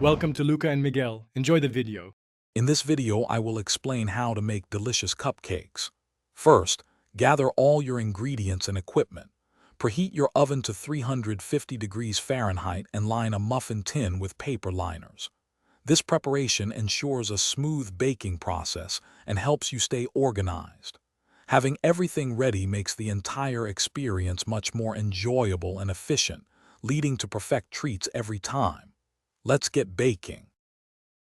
Welcome to Luca and Miguel. Enjoy the video. In this video, I will explain how to make delicious cupcakes. First, gather all your ingredients and equipment. Preheat your oven to 350 degrees Fahrenheit and line a muffin tin with paper liners. This preparation ensures a smooth baking process and helps you stay organized. Having everything ready makes the entire experience much more enjoyable and efficient, leading to perfect treats every time. Let's get baking.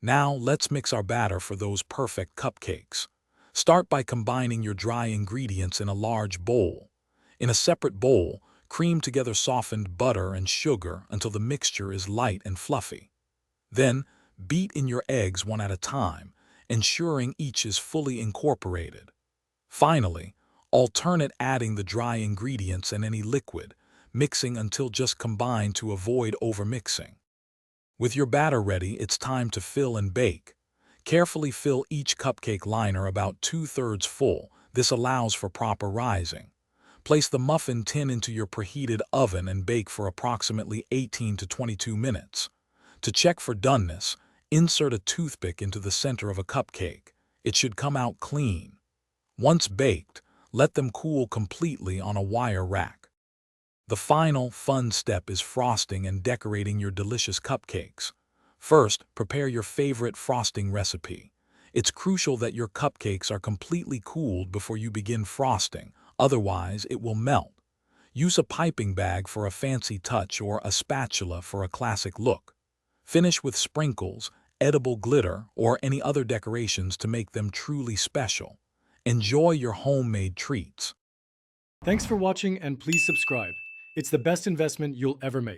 Now, let's mix our batter for those perfect cupcakes. Start by combining your dry ingredients in a large bowl. In a separate bowl, cream together softened butter and sugar until the mixture is light and fluffy. Then, beat in your eggs one at a time, ensuring each is fully incorporated. Finally, alternate adding the dry ingredients and any liquid, mixing until just combined to avoid overmixing. With your batter ready, it's time to fill and bake. Carefully fill each cupcake liner about 2/3 full. This allows for proper rising. Place the muffin tin into your preheated oven and bake for approximately 18 to 22 minutes. To check for doneness, insert a toothpick into the center of a cupcake. It should come out clean. Once baked, let them cool completely on a wire rack. The final, fun step is frosting and decorating your delicious cupcakes. First, prepare your favorite frosting recipe. It's crucial that your cupcakes are completely cooled before you begin frosting, otherwise it will melt. Use a piping bag for a fancy touch or a spatula for a classic look. Finish with sprinkles, edible glitter, or any other decorations to make them truly special. Enjoy your homemade treats. Thanks for watching and please subscribe. It's the best investment you'll ever make.